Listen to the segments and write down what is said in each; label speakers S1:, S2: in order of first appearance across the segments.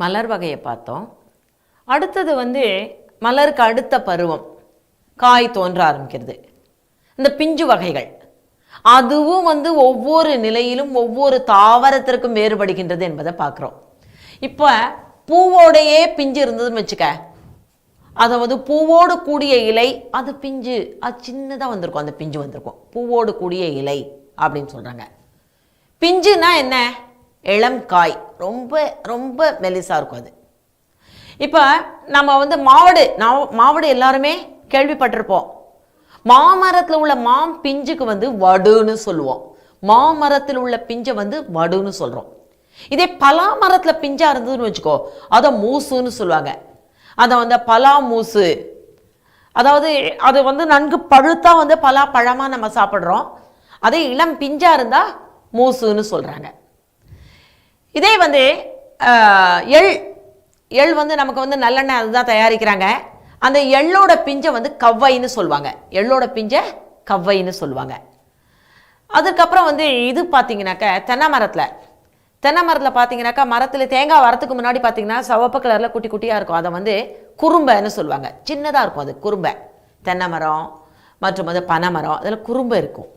S1: மலர் வகையை பார்த்தோம். அடுத்தது மலருக்கு அடுத்த பருவம் காய் தோன்ற ஆரம்பிக்கிறது. இந்த பிஞ்சு வகைகள் அதுவும் ஒவ்வொரு நிலையிலும் ஒவ்வொரு தாவரத்திற்கும் வேறுபடுகின்றது என்பதை பார்க்குறோம். இப்போ பூவோடையே பிஞ்சு இருந்ததுன்னு வச்சுக்க, அதை பூவோடு கூடிய இலை, அது பிஞ்சு அது சின்னதாக வந்திருக்கும், அந்த பிஞ்சு வந்திருக்கும், பூவோடு கூடிய இலை அப்படின்னு சொல்கிறாங்க. பிஞ்சுனா என்ன? இளம் காய், ரொம்ப ரொம்ப மெலிசாக இருக்கும் அது. இப்போ நம்ம மாவடு எல்லாருமே கேள்விப்பட்டிருப்போம். மாமரத்தில் உள்ள மாம் பிஞ்சுக்கு வடுன்னு சொல்லுவோம். மாமரத்தில் உள்ள பிஞ்சை வடுன்னு சொல்கிறோம். இதே பலா மரத்தில் பிஞ்சா இருந்ததுன்னு வச்சுக்கோ, அதை மூசுன்னு சொல்லுவாங்க. அதை பலா மூசு, அதாவது அது நன்கு பழுத்தா பலா பழமாக நம்ம சாப்பிட்றோம். அதே இளம் பிஞ்சா இருந்தால் மூசுன்னு சொல்கிறாங்க. இதே எள் நமக்கு நல்லெண்ணெய் அதுதான் தயாரிக்கிறாங்க. அந்த எள்ளோட பிஞ்சை கவ்வைன்னு சொல்லுவாங்க. எள்ளோட பிஞ்சை கவ்வைன்னு சொல்லுவாங்க. அதுக்கப்புறம் இது பார்த்தீங்கன்னாக்க தென்னை மரத்தில் பார்த்தீங்கன்னாக்கா, மரத்தில் தேங்காய் வரத்துக்கு முன்னாடி பார்த்தீங்கன்னா சிவப்பு கலரில் குட்டி குட்டியாக இருக்கும். அதை குறும்பைன்னு சொல்லுவாங்க. சின்னதாக இருக்கும் அது குறும்பை. தென்னை மரம் மற்றும் பனை மரம் அதில் குறும்பை இருக்கும்.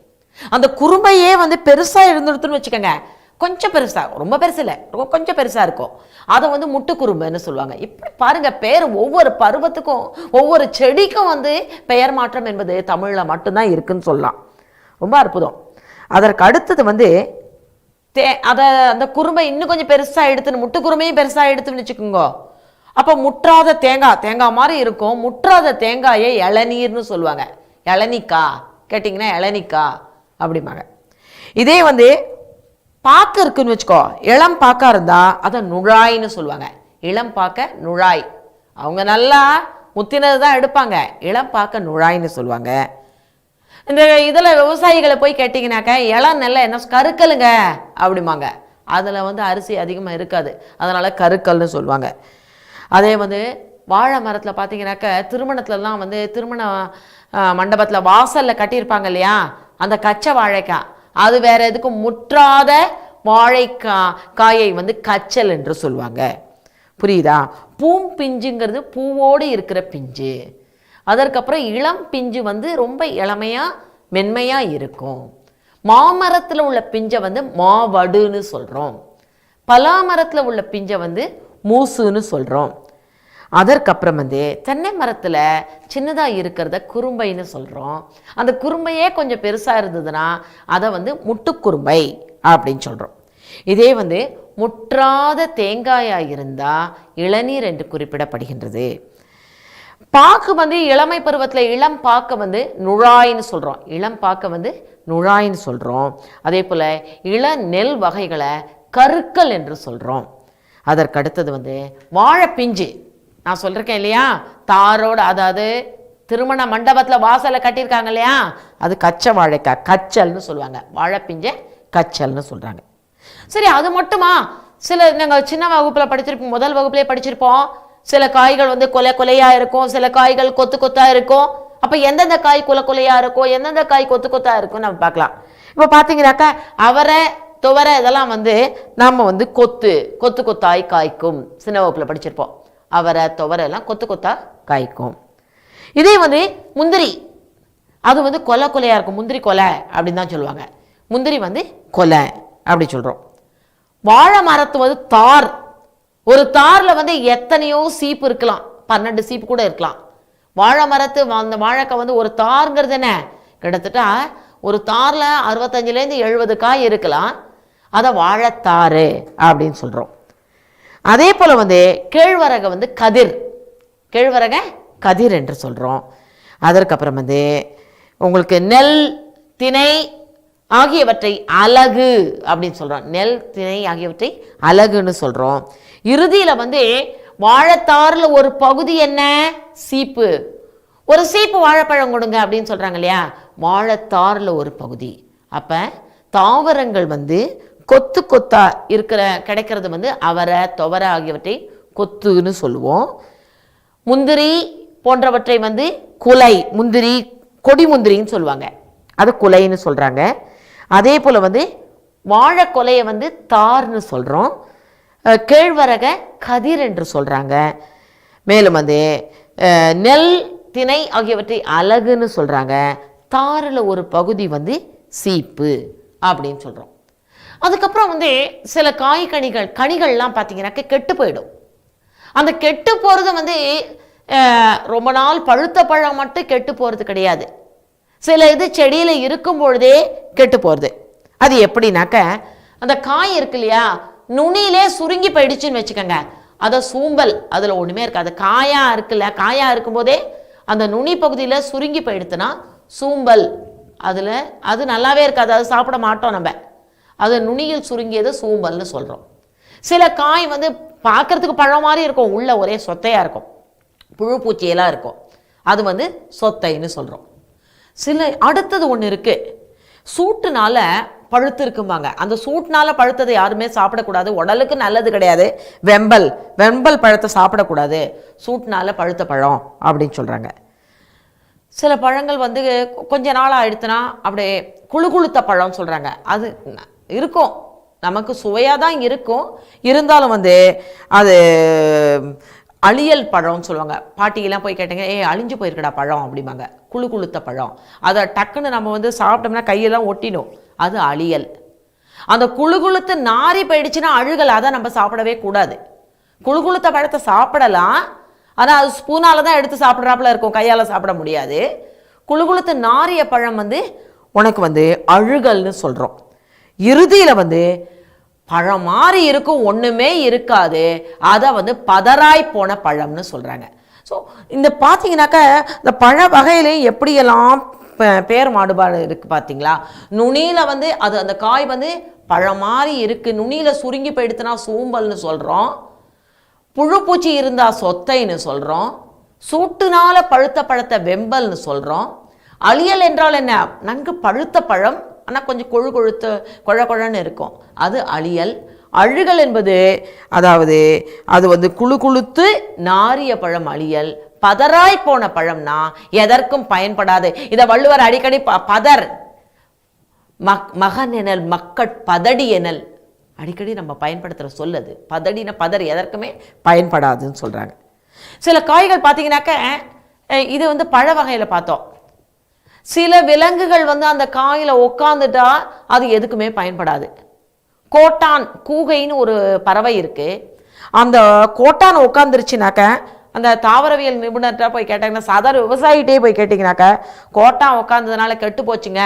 S1: அந்த குறும்பையே பெருசாக இருந்துடுத்துன்னு வச்சுக்கோங்க, கொஞ்சம் பெருசாக, ரொம்ப பெருசு இல்லை, கொஞ்சம் பெருசாக இருக்கும். அதை முட்டு குறும்பைன்னு சொல்லுவாங்க. இப்படி பாருங்கள், பேர் ஒவ்வொரு பருவத்துக்கும் ஒவ்வொரு செடிக்கும் பெயர் மாற்றம் என்பது தமிழில் மட்டும்தான் இருக்குன்னு சொல்லலாம். ரொம்ப அற்புதம். அதற்கு அடுத்தது அந்த குறும்பை இன்னும் கொஞ்சம் பெருசாக எடுத்துன்னு, முட்டு குறும்பையும் பெருசாக எடுத்துன்னு வச்சுக்கோங்க. அப்போ முற்றாத தேங்காய் மாதிரி இருக்கும். முற்றாத தேங்காயை இளநீர்னு சொல்லுவாங்க. இளநீக்கா கேட்டிங்கன்னா இளநீக்கா அப்படிம்பாங்க. இதே பாக்கு இருக்குன்னு வச்சுக்கோ, இளம் பாக்கா இருந்தா அதை நுழாய்ன்னு சொல்லுவாங்க. இளம் பாக்க நுழாய், அவங்க நல்லா முத்தினது தான் எடுப்பாங்க. இளம் பாக்க நுழாய்ன்னு சொல்லுவாங்க. இந்த இதில் விவசாயிகளை போய் கேட்டிங்கனாக்க, இளம் நெல்லை என்ன கருக்கலுங்க அப்படிம்பாங்க. அதில் அரிசி அதிகமாக இருக்காது, அதனால் கருக்கல்னு சொல்லுவாங்க. அதே வாழை மரத்தில் பார்த்தீங்கன்னாக்க, திருமணத்துலலாம் திருமண மண்டபத்தில் வாசலில் கட்டியிருப்பாங்க இல்லையா, அந்த கச்சை வாழைக்காய், அது வேற எதுக்கும் முற்றாத காயை கச்சல் என்று சொல்லுவாங்க. புரியுதா? பூம்பிஞ்சுங்கிறது பூவோடு இருக்கிற பிஞ்சு. அதற்கப்புறம் இளம் பிஞ்சு ரொம்ப இளமையாக மென்மையாக இருக்கும். மாமரத்தில் உள்ள பிஞ்சை மாவடுன்னு சொல்கிறோம். பலாமரத்தில் உள்ள பிஞ்சை மூசுன்னு சொல்கிறோம். அதற்கப்புறம் தென்னை மரத்தில் சின்னதாக இருக்கிறத குறும்பைன்னு சொல்கிறோம். அந்த குறும்பையே கொஞ்சம் பெருசாக இருந்ததுன்னா அதை முட்டுக்குறும்பை அப்படின்னு சொல்கிறோம். இதே முற்றாத தேங்காயாக இருந்தால் இளநீர் என்று குறிப்பிடப்படுகின்றது. பாக்கு இளமை பருவத்தில் இளம் பாக்க நுழாயின்னு சொல்கிறோம். இளம் பாக்க நுழாயின்னு சொல்கிறோம். அதே போல் இள நெல் வகைகளை கருக்கல் என்று சொல்கிறோம். அதற்கு அடுத்தது வாழைப்பிஞ்சு. நான் சொல்லியிருக்கேன் இல்லையா, தாரோடு, அதாவது திருமண மண்டபத்தில் வாசலை கட்டியிருக்காங்க இல்லையா, அது கச்சை வாழைக்காய், கச்சல்னு சொல்லுவாங்க. வாழைப்பிஞ்சை கச்சல்னு சொல்கிறாங்க. சரி, அது மட்டுமா? நாங்கள் சின்ன வகுப்பில் படிச்சிருப்போம், முதல் வகுப்புலேயே படிச்சிருப்போம். சில காய்கள் கொலையாக இருக்கும், சில காய்கள் கொத்து கொத்தாக இருக்கும். அப்போ எந்தெந்த காய் கொலையாக இருக்கும், எந்தெந்த காய் கொத்து கொத்தாக இருக்கும் நம்ம பார்க்கலாம். இப்போ பார்த்தீங்கன்னாக்கா, அவரை துவரை இதெல்லாம் நம்ம கொத்து கொத்தாய் காய்க்கும். சின்ன வகுப்பில் படிச்சிருப்போம். அவரை துவரை எல்லாம் கொத்து கொத்தா காய்க்கும். இதே முந்திரி, அது கொலையாக இருக்கும். முந்திரி கொலை அப்படின்னு தான் சொல்லுவாங்க. முந்திரி கொலை அப்படி சொல்கிறோம். வாழை மரத்து தார், ஒரு தாரில் எத்தனையோ சீப்பு இருக்கலாம், 12 சீப்பு கூட இருக்கலாம். வாழை மரத்து அந்த வாழைக்காய் ஒரு தாருங்கிறது என்ன, கிட்டத்தட்ட ஒரு தாரில் 65லேருந்து 70 காய் இருக்கலாம். அதை வாழைத்தாறு அப்படின்னு சொல்கிறோம். அதே போல் கேழ்வரகை கதிர், கேழ்வரக கதிர் என்று சொல்கிறோம். அதற்கப்புறம் உங்களுக்கு நெல், திணை ஆகியவற்றை அலகு அப்படின்னு சொல்கிறோம். நெல், திணை ஆகியவற்றை அலகுன்னு சொல்கிறோம். இறுதியில் வாழைத்தாரில் ஒரு பகுதி என்ன, சீப்பு. ஒரு சீப்பு வாழைப்பழம் கொடுங்க அப்படின்னு சொல்கிறாங்க இல்லையா, வாழைத்தாரில் ஒரு பகுதி. அப்போ தாவரங்கள் கொத்து கொத்தா கிடைக்கிறது அவரை துவரை ஆகியவற்றை கொத்துன்னு சொல்லுவோம். முந்திரி போன்றவற்றை குலை, முந்திரி கொடி முந்திரின்னு சொல்லுவாங்க, அது குலைன்னு சொல்கிறாங்க. அதே போல் வாழை கொலையை தார்னு சொல்கிறோம். கேழ்வரக கதிர் என்று சொல்கிறாங்க. மேலும் வந்து நெல் திணை ஆகியவற்றை அலகுன்னு சொல்கிறாங்க. தாரில் ஒரு பகுதி வந்து சீப்பு அப்படின்னு சொல்கிறோம். அதுக்கப்புறம் வந்து சில கனிகள்லாம் பார்த்தீங்கன்னாக்க கெட்டு போயிடும். அந்த கெட்டு போகிறது வந்து ரொம்ப நாள் பழுத்த பழம் மட்டும் கெட்டு போகிறது கிடையாது. சில இது செடியில் இருக்கும் பொழுதே கெட்டு போகிறது. அது எப்படின்னாக்க அந்த காய் இருக்கு இல்லையா, நுனியிலே சுருங்கி போயிடுச்சுன்னு வச்சுக்கோங்க, அதை சூம்பல், அதில் ஒன்றுமே இருக்காது. காயாக இருக்குல்ல, காயாக இருக்கும்போதே அந்த நுனி பகுதியில் சுருங்கி போயிடுத்துனா சூம்பல், அதில் அது நல்லாவே இருக்காது, அது சாப்பிட மாட்டோம் நம்ம. அது நுனியில் சுருங்கியது சூம்பல்னு சொல்கிறோம். சில காய் வந்து பார்க்குறதுக்கு பழம் மாதிரி இருக்கும், உள்ள ஒரே சொத்தையாக இருக்கும், புழு பூச்சியெல்லாம் இருக்கும், அது வந்து சொத்தைன்னு சொல்கிறோம். அடுத்தது ஒன்று இருக்குது, சூட்டுனால பழுத்து இருக்கும்பாங்க. அந்த சூட்டுனால பழுத்ததை யாருமே சாப்பிடக்கூடாது, உடலுக்கு நல்லது கிடையாது. வெம்பல் பழத்தை சாப்பிடக்கூடாது, சூட்டுனால பழுத்த பழம் அப்படின்னு சொல்கிறாங்க. சில பழங்கள் வந்து கொஞ்ச நாள் ஆயிடுத்துனா அப்படியே குழுகுழுத்த பழம்னு சொல்கிறாங்க. அது இருக்கும், நமக்கு சுவையாக தான் இருக்கும், இருந்தாலும் வந்து அது அழியல் பழம்னு சொல்லுவாங்க. பாட்டியெல்லாம் போய் கேட்டீங்க, அழிஞ்சு போயிருக்கடா பழம் அப்படிம்பாங்க, குழுகுழுத்த பழம். அதை டக்குன்னு நம்ம வந்து சாப்பிட்டோம்னா கையெல்லாம் ஒட்டிடும், அது அழியல். அந்த குழுகுழுத்து நாரி போயிடுச்சுன்னா அழுகல், அதை நம்ம சாப்பிடவே கூடாது. குழுகுழுத்த பழத்தை சாப்பிடலாம், ஆனால் அது ஸ்பூனால் தான் எடுத்து சாப்பிட்றாப்புல இருக்கும், கையால் சாப்பிட முடியாது. குழுகுழுத்து நாரிய பழம் வந்து உனக்கு வந்து அழுகல்னு சொல்கிறோம். இறுதியில் வந்து பழம் மாதிரி இருக்கும், ஒன்றுமே இருக்காது, அதை வந்து பதராய் போன பழம்னு சொல்கிறாங்க. ஸோ இந்த பார்த்தீங்கன்னாக்கா இந்த பழ வகையிலையும் எப்படியெல்லாம் பேர் மாடுபாடு இருக்குது பார்த்தீங்களா. நுனியில் வந்து அது அந்த காய் வந்து பழம் மாதிரி இருக்குது, நுனியில் சுருங்கி போயிடுத்துனா சூம்பல்னு சொல்கிறோம், புழு பூச்சி இருந்தால் சொத்தைன்னு சொல்கிறோம், சூட்டுனால பழுத்த பழத்தை வெம்பல்னு சொல்கிறோம். அழியல் என்றால் என்ன, நன்கு பழுத்த பழம் ஆனால் கொஞ்சம் குழன்னு இருக்கும், அது அழியல். அழுகல் என்பது அதாவது அது வந்து குழுத்து நாரிய பழம் அழியல். பதராய் போன பழம்னா எதற்கும் பயன்படாது. இதை வள்ளுவர் அடிக்கடி பதர் மகன் எனல் பதடி எனல் அடிக்கடி நம்ம பயன்படுத்துகிற சொல்லது. பதடின பதர் எதற்குமே பயன்படாதுன்னு சொல்கிறாங்க. சில காய்கள் பார்த்தீங்கன்னாக்க இது வந்து பழ வகையில் பார்த்தோம், சில விலங்குகள் வந்து அந்த காயில் உட்காந்துட்டா அது எதுக்குமே பயன்படாது. கோட்டான் கூகைன்னு ஒரு பறவை இருக்குது, அந்த கோட்டான் உட்காந்துருச்சுனாக்க அந்த தாவரவியல் நிபுணர்கிட்ட போய் கேட்டாங்கன்னா, சாதாரண விவசாயிகிட்டே போய் கேட்டிங்கனாக்கா, கோட்டான் உட்காந்ததுனால கெட்டு போச்சுங்க,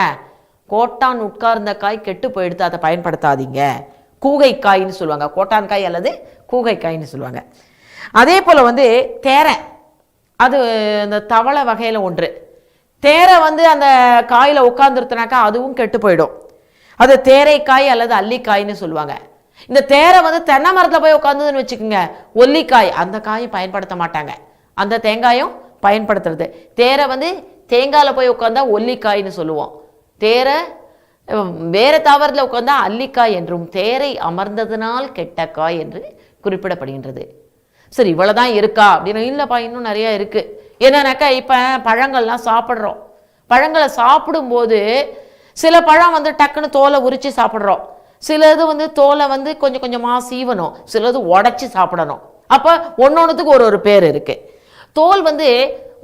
S1: கோட்டான் உட்கார்ந்த காய் கெட்டு போயிடுத்து, அதை பயன்படுத்தாதீங்க, கூகை காயின்னு சொல்லுவாங்க, கோட்டான் காய் அல்லது கூகை காயின்னு சொல்லுவாங்க. அதே போல் வந்து தேரை, அது அந்த தவளை வகையில் ஒன்று. தேரை வந்து அந்த காயில் உட்காந்துருத்துனாக்கா அதுவும் கெட்டு போயிடும், அது தேரைக்காய் அல்லது அல்லிக்காய்ன்னு சொல்லுவாங்க. இந்த தேரை வந்து தென்னை மரத்தில் போய் உட்காந்துன்னு வச்சுக்கோங்க, ஒல்லிக்காய், அந்த காயும் பயன்படுத்த மாட்டாங்க, அந்த தேங்காயும் பயன்படுத்துறது. தேரை வந்து தேங்காயில் போய் உட்காந்தா ஒல்லிக்காய்ன்னு சொல்லுவோம், தேரை வேறு தாவரத்தில் உட்காந்தா அல்லிக்காய் என்றும், தேரை அமர்ந்ததுனால் கெட்ட காய் என்று குறிப்பிடப்படுகின்றது. சரி, இவ்வளோதான் இருக்கா அப்படின்னு? இல்லைப்பா, இன்னும் நிறையா இருக்குது. என்னன்னாக்கா இப்போ பழங்கள்லாம் சாப்பிட்றோம், பழங்களை சாப்பிடும்போது சில பழம் வந்து டக்குன்னு தோலை உரித்து சாப்பிட்றோம், சிலது வந்து தோலை வந்து கொஞ்சம் கொஞ்சமாக சீவணும், சிலது உடச்சி சாப்பிடணும். அப்போ ஒன்னொன்றுத்துக்கு ஒரு பேர் இருக்குது. தோல் வந்து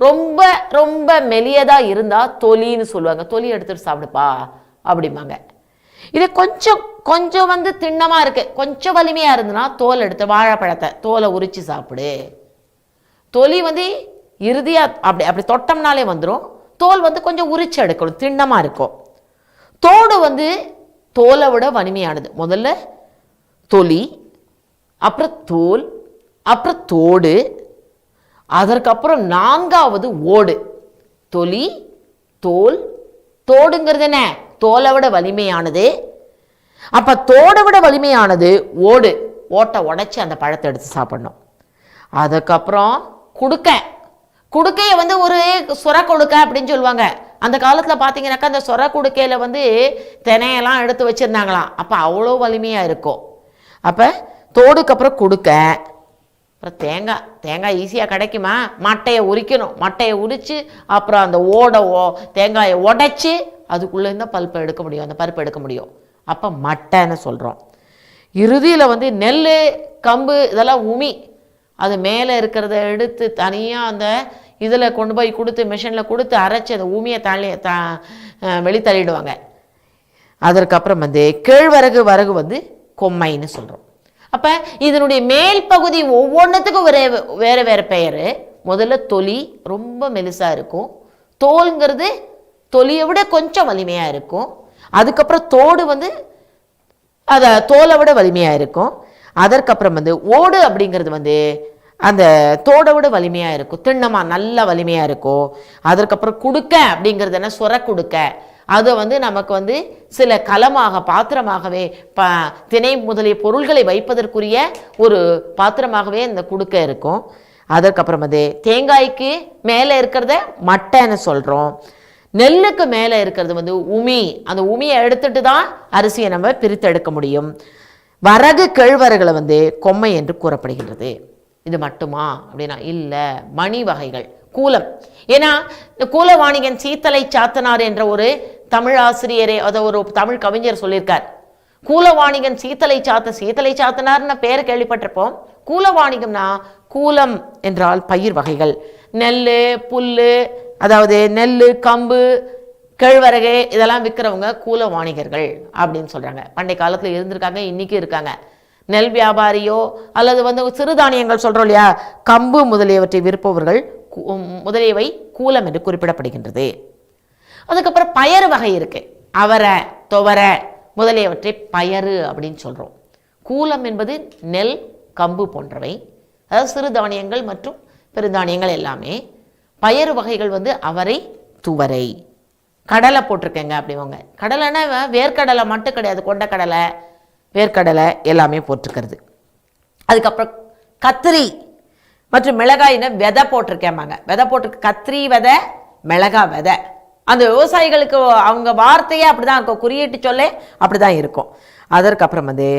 S1: ரொம்ப ரொம்ப மெலியதாக இருந்தால் தொலின்னு சொல்லுவாங்க, தொலி எடுத்துகிட்டு சாப்பிடுப்பா அப்படிம்பாங்க. இது கொஞ்சம் வந்து திண்ணமாக இருக்குது, கொஞ்சம் வலிமையாக இருந்ததுன்னா தோல் எடுத்து வாழைப்பழத்தை தோலை உரித்து சாப்பிடு. தொலி வந்து இறுதியாக அப்படி தொட்டோம்னாலே வந்துடும். தோல் வந்து கொஞ்சம் உரிச்சு எடுக்கணும், திண்ணமாக இருக்கும். தோடு வந்து தோலை விட வலிமையானது. முதல்ல தொலி, அப்புறம் தோல், அப்புறம் தோடு, அதற்கப்புறம் நான்காவது ஓடு. தொலி, தோல், தோடுங்கிறது என்ன, தோலை விட வலிமையானது. அப்போ தோடை விட வலிமையானது ஓடு, ஓட்டை உடைச்சி அந்த பழத்தை எடுத்து சாப்பிடணும். அதுக்கப்புறம் குடுக்கையை வந்து ஒரு சொர கொடுக்கை அப்படின்னு சொல்லுவாங்க. அந்த காலத்தில் பார்த்தீங்கன்னாக்கா அந்த சொர கொடுக்கையில் வந்து தினையெல்லாம் எடுத்து வச்சுருந்தாங்களாம், அப்போ அவ்வளோ வலிமையாக இருக்கும். அப்போ தோடுக்கு அப்புறம் கொடுக்கை, அப்புறம் தேங்காய் ஈஸியாக கிடைக்குமா, மட்டையை உரிக்கணும், மட்டையை உரித்து அப்புறம் அந்த தேங்காயை உடைச்சி அதுக்குள்ளே இருந்தால் பருப்பை எடுக்க முடியும், அந்த பருப்பை எடுக்க முடியும், அப்போ மட்டைன்னு சொல்கிறோம். இறுதியில் வந்து நெல் கம்பு இதெல்லாம் உமி, அது மேலே இருக்கிறத எடுத்து தனியாக அந்த இதில் கொண்டு போய் கொடுத்து மிஷினில் கொடுத்து அரைச்சி அந்த ஊமியை வெளித்தள்ளிடுவாங்க. அதற்கப்புறம் வந்து கேழ்வரகு வரகு வந்து கொம்மைன்னு சொல்கிறோம். அப்போ இதனுடைய மேல் பகுதி ஒவ்வொன்றுத்துக்கும் வேறு வேறு பெயர். முதல்ல தொலி ரொம்ப மெலிசாக இருக்கும், தோல்ங்கிறது தொலியை விட கொஞ்சம் வலிமையாக இருக்கும். அதுக்கப்புறம் தோடு வந்து அதை தோலை விட வலிமையாக இருக்கும். அதற்கப்புறம் வந்து ஓடு அப்படிங்கிறது வந்து அந்த தோடை விட வலிமையாக இருக்கும், திண்ணமாக நல்ல வலிமையாக இருக்கும். அதற்கப்புறம் குடுக்க அப்படிங்கிறது என்ன, சொர குடுக்க, அதை வந்து நமக்கு வந்து சில கலமாக பாத்திரமாகவே திணை முதலிய பொருள்களை வைப்பதற்குரிய ஒரு பாத்திரமாகவே இந்த குடுக்க இருக்கும். அதற்கப்புறம் வந்து தேங்காய்க்கு மேலே இருக்கிறத மட்டைன்னு சொல்கிறோம். நெல்லுக்கு மேலே இருக்கிறது வந்து உமி, அந்த உமியை எடுத்துட்டு தான் அரிசியை நம்ம பிரித்தெடுக்க முடியும். வரகு கேழ்வரகுகளை வந்து கொம்மை என்று கூறப்படுகின்றது. இது மட்டுமா அப்படின்னா இல்லை, மணி வகைகள் கூலம். ஏன்னா இந்த கூலவாணிகன் சீத்தலை சாத்தனார் என்ற ஒரு தமிழ் ஆசிரியரே, அதை ஒரு தமிழ் கவிஞர் சொல்லியிருக்கார். கூலவாணிகன் சீத்தலை சாத்தனார்னு பேர் கேள்விப்பட்டிருப்போம். கூலவாணிகம்னா கூலம் என்றால் பயிர் வகைகள், நெல் புல், அதாவது நெல் கம்பு கேழ்வரகு இதெல்லாம் விற்கிறவங்க கூல வாணிகர்கள் அப்படின்னு சொல்கிறாங்க. பண்டைய காலத்தில் இருந்திருக்காங்க, இன்றைக்கி இருக்காங்க. நெல் வியாபாரியோ அல்லது வந்து சிறுதானியங்கள் சொல்கிறோம் இல்லையா, கம்பு முதலியவற்றை விற்பவர்கள் முதலியவை கூலம் என்று குறிப்பிடப்படுகின்றது. அதுக்கப்புறம் பயறு வகை இருக்குது, அவரை துவரை முதலியவற்றை பயறு அப்படின்னு சொல்கிறோம். கூலம் என்பது நெல் கம்பு போன்றவை, அதாவது சிறுதானியங்கள் மற்றும் பெருந்தானியங்கள் எல்லாமே. பயறு வகைகள் வந்து அவரை துவரை. கடலை போட்டிருக்கேங்க அப்படிவாங்க. கடலைன்னா வேர்க்கடலை மட்டும் கிடையாது, கொண்டக்கடலை வேர்க்கடலை எல்லாமே போட்டிருக்கிறது. அதுக்கப்புறம் கத்திரி மற்றும் மிளகாயின்னு விதை போட்டிருக்கேம்பாங்க. விதை போட்டிருக்க கத்திரி விதை, மிளகா விதை. அந்த விவசாயிகளுக்கு அவங்க வார்த்தையே அப்படி தான் இருக்கும், குறியீட்டு சொல்ல அப்படி தான் இருக்கும். அதற்கப்புறம் வந்து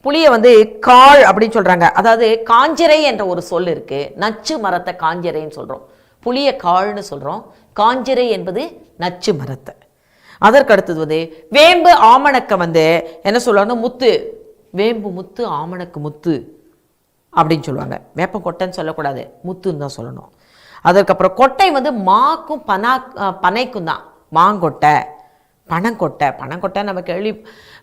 S1: புளியை வந்து காள் அப்படின்னு சொல்கிறாங்க. அதாவது காஞ்சிரை என்ற ஒரு சொல் இருக்குது, நச்சு மரத்தை காஞ்சிரைன்னு சொல்கிறோம், புளியை காள்னு சொல்கிறோம். காஞ்சிரை என்பது நச்சு மரத்தை. அதற்கு அடுத்தது வந்து வேம்பு ஆமணக்க வந்து என்ன சொல்லுவாங்க, முத்து, வேம்பு முத்து ஆமணக்கு முத்து அப்படின்னு சொல்லுவாங்க. வேப்பம் கொட்டைன்னு சொல்லக்கூடாது, முத்துன்னு தான் சொல்லணும். அதற்கப்புறம் கொட்டை வந்து மாக்கும் பனைக்கும் தான், மாங்கொட்டை பனங்கொட்டை நம்ம கேள்வி,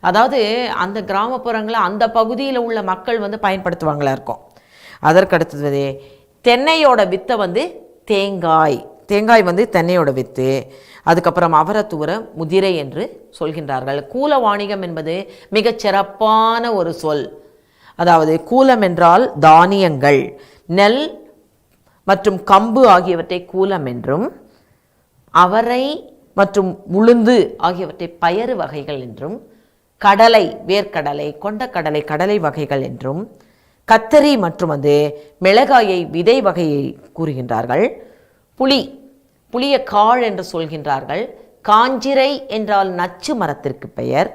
S1: அதாவது அந்த கிராமப்புறங்களில் அந்த பகுதியில் உள்ள மக்கள் வந்து பயன்படுத்துவாங்களா இருக்கும். அதற்கடுத்தது தென்னையோட வித்தை வந்து தேங்காய் வந்து தென்னையோட வித்து. அதுக்கப்புறம் அவரத்துவர முதிரை என்று சொல்கின்றார்கள். கூல வாணிகம் என்பது மிகச் சிறப்பான ஒரு சொல். அதாவது கூலம் என்றால் தானியங்கள், நெல் மற்றும் கம்பு ஆகியவற்றை கூலம் என்றும், அவரை மற்றும் உளுந்து ஆகியவற்றை பயறு வகைகள் என்றும், கடலை வேர்க்கடலை கொண்டக்கடலை கடலை வகைகள் என்றும், கத்தரி மற்றும் வந்து மிளகாயை விதை வகையை கூறுகின்றார்கள். புளியை காள் என்று சொல்கின்றார்கள். காஞ்சிரை என்றால் நச்சு மரத்திற்கு பெயர்.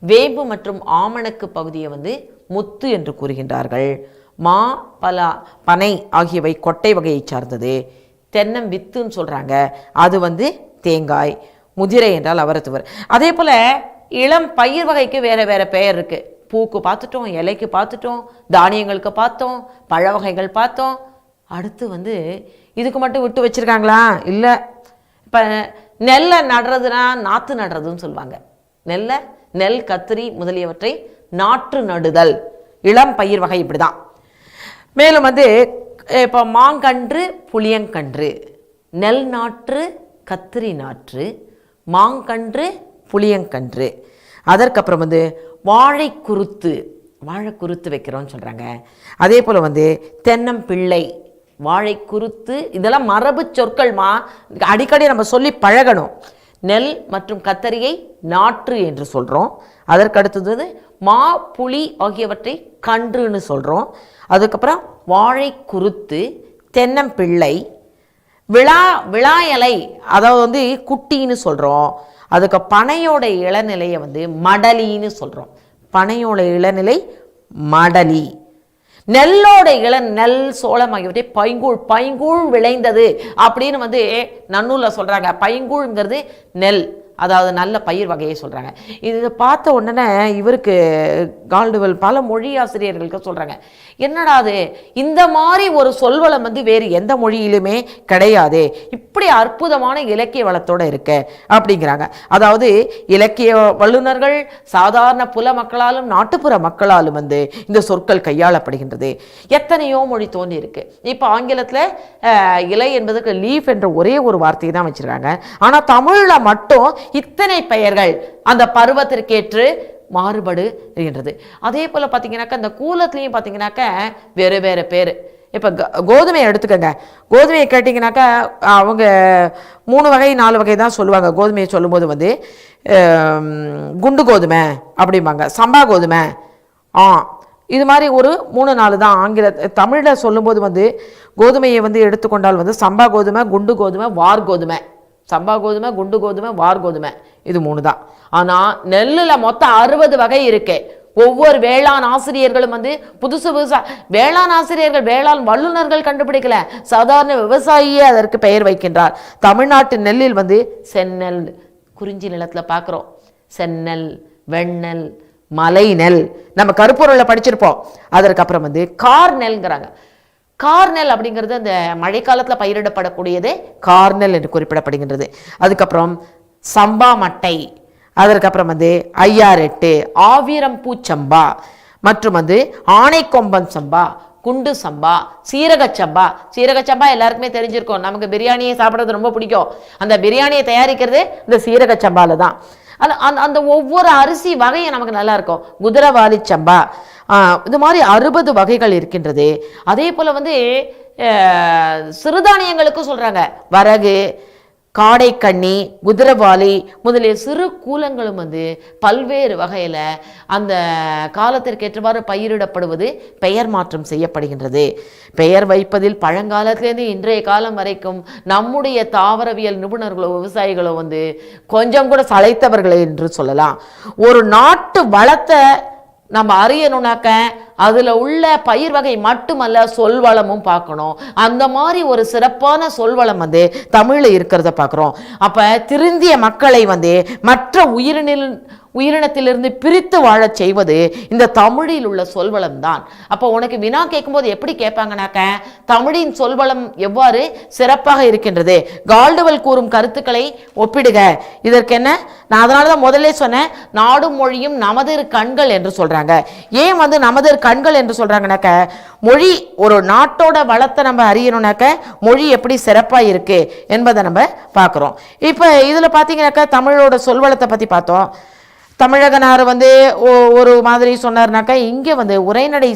S1: வேம்பு மற்றும் ஆமணக்கு பகுதியை வந்து முத்து என்று கூறுகின்றார்கள். மா பனை ஆகியவை கொட்டை வகையை சார்ந்தது. தென்னம் வித்துன்னு சொல்கிறாங்க, அது வந்து தேங்காய். முதிரை என்றால் அவரத்துவர். அதே போல் இளம் பயிர் வகைக்கு வேறு வேறு பெயர் இருக்குது. பூக்கு பார்த்துட்டோம், இலைக்கு பார்த்துட்டோம், தானியங்களுக்கு பார்த்தோம், பழ வகைகள் பார்த்தோம். அடுத்து வந்து இதுக்கு மட்டும் விட்டு வச்சுருக்காங்களா, இல்லை. இப்போ நெல்லை நடுறதுனா நாற்று நடுறதுன்னு சொல்லுவாங்க. நெல் கத்திரி முதலியவற்றை நாற்று நடுதல், இளம் பயிர் வகை இப்படி தான். மேலும் வந்து இப்போ மாங்கன்று புளியங்கன்று, நெல் நாற்று கத்திரி நாற்று, மாங்கன்று புளியங்கன்று. அதற்கப்புறம் வந்து வாழைக்குருத்து வைக்கிறோன்னு சொல்கிறாங்க. அதே போல் வந்து தென்னம்பிள்ளை, வாழைக்குருத்து, இதெல்லாம் மரபு சொற்கள்மா, அடிக்கடி நம்ம சொல்லி பழகணும். நெல் மற்றும் கத்தரியை நாற்று என்று சொல்கிறோம். அதற்கடுத்தது மா புளி ஆகியவற்றை கன்றுன்னு சொல்கிறோம். அதுக்கப்புறம் வாழைக்குருத்து, தென்னம்பிள்ளை, விழா இலை, அதாவது வந்து குட்டின்னு சொல்கிறோம். அதுக்கு பனையோட இளநிலையை வந்து மடலின்னு சொல்கிறோம். பனையோட இளநிலை மடலி. நெல்லோட நெல் சோளம் ஆகியவற்றை பைங்கூழ் விளைந்தது அப்படின்னு வந்து நன்னூலில் சொல்கிறாங்க. பைங்கூழ்ங்கிறது நெல், அதாவது நல்ல பயிர் வகையை சொல்கிறாங்க. இது பார்த்த உடனே இவருக்கு கால்டுவெல் பல மொழி ஆசிரியர்களுக்கு சொல்கிறாங்க, என்னடா அது, இந்த மாதிரி ஒரு சொல்வளம் வந்து வேறு எந்த மொழியிலுமே கிடையாது, இப்படி அற்புதமான இலக்கிய வளத்தோடு இருக்க அப்படிங்கிறாங்க. அதாவது இலக்கிய வல்லுநர்கள் சாதாரண புல மக்களாலும் நாட்டுப்புற மக்களாலும் வந்து இந்த சொற்கள் கையாளப்படுகின்றது. எத்தனையோ மொழி தோன்றி இருக்கு. இப்போ ஆங்கிலத்தில் இலை என்பதற்கு லீஃப் என்ற ஒரே ஒரு வார்த்தையை தான் வச்சிருக்காங்க. ஆனால் தமிழில் மட்டும் இத்தனை பெயர்கள் அந்த பருவத்திற்கேற்று மாறுபடு இருக்கின்றது. அதே போல் பார்த்தீங்கன்னாக்கா இந்த கூலத்துலேயும் பார்த்தீங்கன்னாக்கா வேறு வேறு பேர். இப்போ கோதுமையை எடுத்துக்கோங்க. கோதுமையை கேட்டிங்கனாக்கா அவங்க 3 வகை 4 வகை தான் சொல்லுவாங்க. கோதுமையை சொல்லும்போது வந்து குண்டு கோதுமை அப்படிம்பாங்க, சம்பா கோதுமை, இது மாதிரி ஒரு 3-4 தான். தமிழில் சொல்லும்போது வந்து கோதுமையை வந்து எடுத்துக்கொண்டால் வந்து சம்பா கோதுமை, குண்டு கோதுமை, வார் கோதுமை. சம்பா கோதுமை, குண்டு கோதுமை, வார் கோதுமை, இது 3 தான். ஆனால் நெல்லில் மொத்தம் 60 வகை இருக்கு. ஒவ்வொரு வேளாண் ஆசிரியர்களும் வந்து புதுசு வேளாண் ஆசிரியர்கள், வேளாண் வல்லுநர்கள் கண்டுபிடிக்கல, சாதாரண விவசாயியே அதற்கு பெயர் வைக்கின்றார். தமிழ்நாட்டு நெல்லில் வந்து செந்நெல், குறிஞ்சி நிலத்தில் பார்க்குறோம், செந்நெல், வெண்ணெல், மலை நெல், நம்ம கருப்பூரில் படிச்சிருப்போம். அதற்கப்புறம் வந்து கார்நெல்ங்கிறாங்க. கார்நெல் அப்படிங்கிறது அந்த மழைக்காலத்தில் பயிரிடப்படக்கூடியது கார்நெல் என்று குறிப்பிடப்படுகின்றது. அதுக்கப்புறம் சம்பா மட்டை, அதற்கப்புறம் வந்து 58 ஆவிரம் பூச்சம்பா, மற்றும் வந்து ஆனைக்கொம்பன் சம்பா, குண்டு சம்பா, சீரகச்சம்பா. சீரகச்சம்பா எல்லாருக்குமே தெரிஞ்சிருக்கும், நமக்கு பிரியாணியை சாப்பிட்றது ரொம்ப பிடிக்கும். அந்த பிரியாணியை தயாரிக்கிறது இந்த சீரகச்சம்பால தான். அந்த ஒவ்வொரு அரிசி வகையும் நமக்கு நல்லா இருக்கும். குதிரவாலி சம்பா, இது மாதிரி 60 வகைகள் இருக்கின்றது. அதே போல் வந்து சிறுதானியங்களுக்கும் சொல்கிறாங்க, வரகு, காடைக்கண்ணி, குதிரவாலி முதலிய சிறு கூலங்களும் வந்து பல்வேறு வகையில் அந்த காலத்திற்கேற்றவாறு பயிரிடப்படுவது பெயர் மாற்றம் செய்யப்படுகின்றது. பெயர் வைப்பதில் பழங்காலத்திலேருந்து இன்றைய காலம் வரைக்கும் நம்முடைய தாவரவியல் நிபுணர்களோ விவசாயிகளோ வந்து கொஞ்சம் கூட சளைத்தவர்களே என்று சொல்லலாம். ஒரு நாட்டு வளத்தை நம்ம அறியணும்னாக்க அதில் உள்ள பயிர் வகை மட்டுமல்ல, சொல்வளமும் பார்க்கணும். அந்த மாதிரி ஒரு சிறப்பான சொல்வளம் வந்து தமிழில் இருக்கிறத பார்க்குறோம். அப்போ திருந்திய மக்களை வந்து மற்ற உயிரினத்திலிருந்து பிரித்து வாழச் செய்வது இந்த தமிழில் உள்ள சொல்வளம் தான். அப்போ உனக்கு வினா கேட்கும்போது எப்படி கேட்பாங்கனாக்க, தமிழின் சொல்வளம் எவ்வாறு சிறப்பாக இருக்கின்றது, கால்டுவெல் கூறும் கருத்துக்களை ஒப்பிடுக. இதற்கு என்ன, நான் அதனால தான் முதல்ல சொன்னேன், நாடும் மொழியும் நமது கண்கள் என்று சொல்றாங்க. ஏன் வந்து நமது கண்கள் என்று சொல்றாங்கனாக்க, மொழி ஒரு நாட்டோட வளத்தை நம்ம அறியணும்னாக்க மொழி எப்படி சிறப்பாக இருக்கு என்பதை நம்ம பார்க்குறோம். இப்போ இதில் பார்த்தீங்கன்னாக்கா தமிழோட சொல்வளத்தை பற்றி பார்த்தோம். தமிழகனார் வந்து ஒரு மாதிரி சொன்னார்னாக்கா, இங்கே வந்து உரைநடை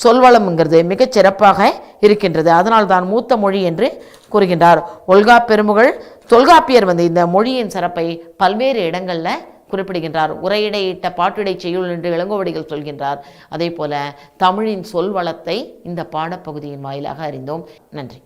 S1: சொல்வளம்ங்கிறது மிகச் சிறப்பாக இருக்கின்றது, அதனால் தான் மூத்த மொழி என்று கூறுகின்றார். ஒல்கா பெருமுகள் தொல்காப்பியர் வந்து இந்த மொழியின் சிறப்பை பல்வேறு இடங்களில் குறிப்பிடுகின்றார். உரையிடையிட்ட பாட்டிடை செய்யுள் என்று இளங்கோவடிகள் சொல்கின்றார். அதே போல தமிழின் சொல்வளத்தை இந்த பாடப்பகுதியின் வாயிலாக அறிந்தோம். நன்றி.